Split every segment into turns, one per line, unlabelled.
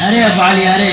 अरे अब علي अरे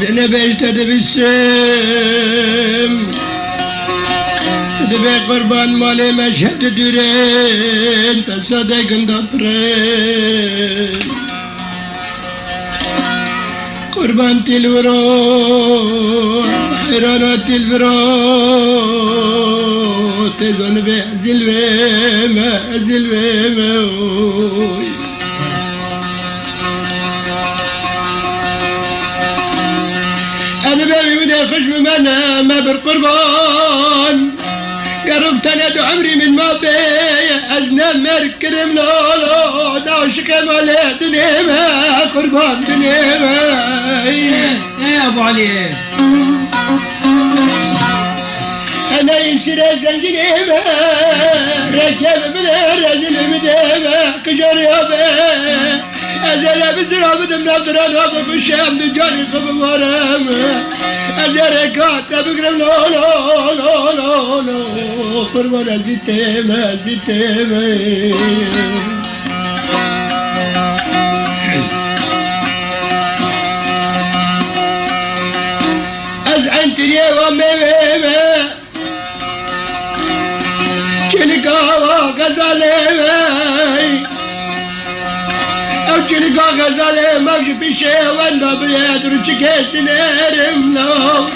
زينب تدبسم تدبي قربان مالي مشهد دورين فصدق اندفرين قربان تلورو حيرانات البرو تزن بأزل بيما أزل بيما أنا بابي من يخش بمنا ما بالقربان يا رب تنادو عمري من ما بي أزنا مركرم لولو داشك مالي دنيما قربان دنيما
يا أبو علي
أنا ينشر الزنجنيما ركب من الرجل مديما كجر يابا أزل بزراب دمنا بدرانا بفشام دجاني قبل ورام أزل كاتا بقرم لو لو لو لو لو قربان زيتيما زيتيما أزعنت لي وميميما كلكاوا غزاليما أو كلكا غزالي ماش بشي وانا بياد رجكيت نيرم لو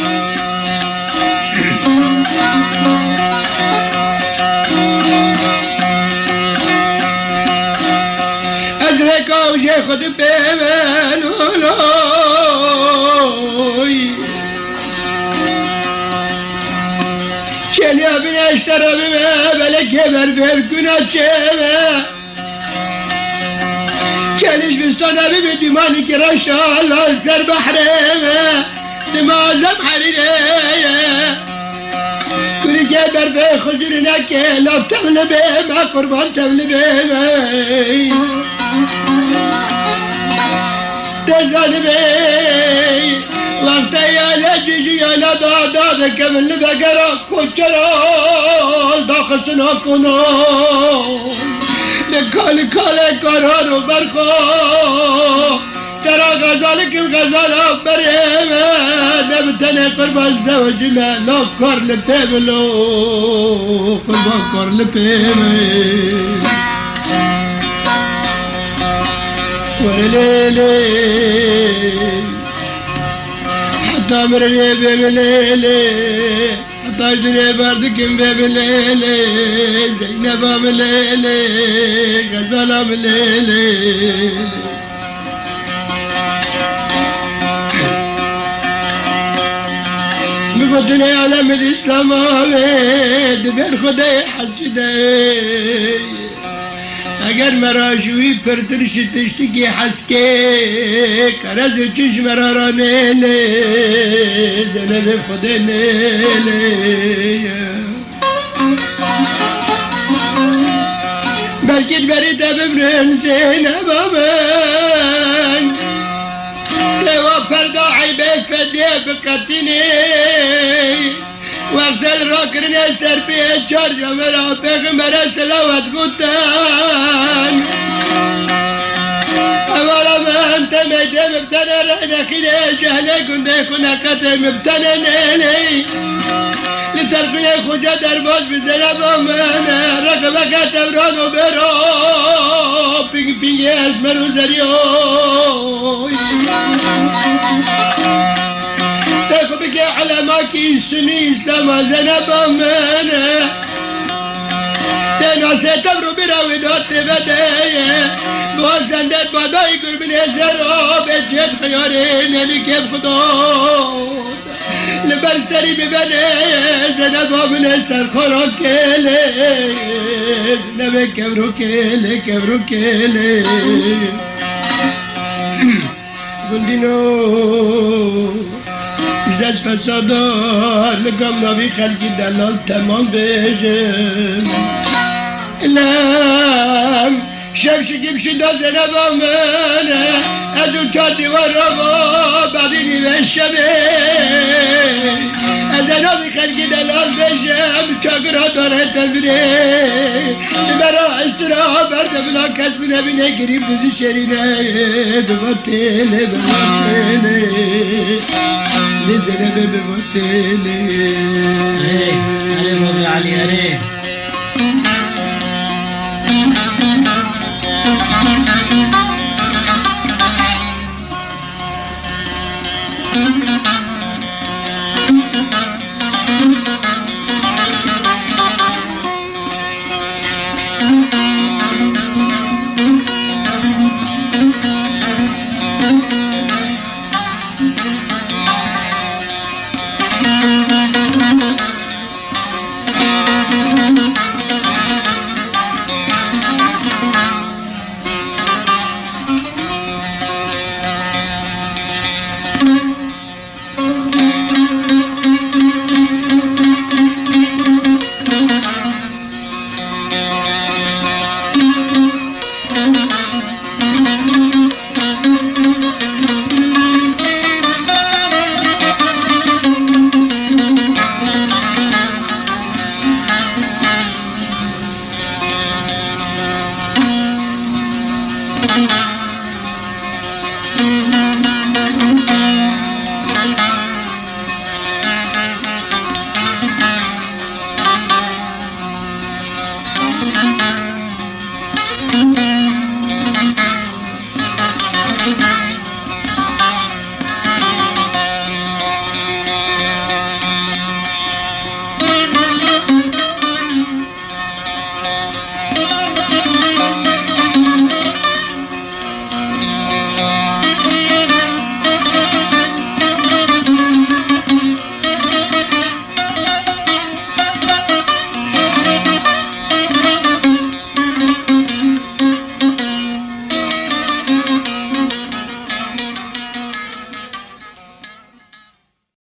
أدركا وشيخد بيمن ولوي شليا بن اشترى بما بلك يبر في الكنا شيما كالش بستانا ببي دماني كرشا الله سر بحريما دمازم حريريا كل جبر في خجرنا كيلا بتغلبي ما قربان تغلبي تغلبي وقت يا لجيجي يا لدادا كمل بقرا كوشرال داقتنا كنون لكالي كالي كارانو برخو ترى غزالك الغزالة بريمة نبتني قربان زوجنا لو كار لبيبلو قربان كار لبيبلو وليلي تامرني بمليلي طاجني بردكم بمليلي زينب مليلي غزال مليلي بقدني علم الإسلام دبر خدي حسدي اگر مرا شوی پرترش تشتگی حسکه کرد چش مرا را نیله زنب خود نیله بلکه بری تببرن زینب آمن لوا پردا عیبه فدیه بقتینی وقت الراكرنا سر في الشرج مرا بغمر سلاوات قدام أولا ما أنت ميدم ابتنى رأنا كده جهلي كنا قتم ابتنى نيلي لترقني خجا درباز بزنب أمانا رقبك تبران وبرو بيك بيك أزمر وزريوي تاخو بكي على ماكي السني اسلام زنب امانه تنو ستبرو براوي دوت بدايه بوزن داد باداي قربن يزرو بجد خيارين اللي كيف خدود لبرسري ببنايه زنب امانه سرخورو كيلي زنب كبرو كيلي قلدينو جد فسادا لقم نبي خلقي دلال تمام بيجم لام شمش جمشي دا زنب امانه ادو چار دیوار رابا بعديني بشبه ازنبي خلقي دلال بيجم چاقرا داره تبري برا اشترا برد بلا کس بنا بنا قريب دزي شرينه بغطيلي نزل ببطيلي
أري مولاي علي أري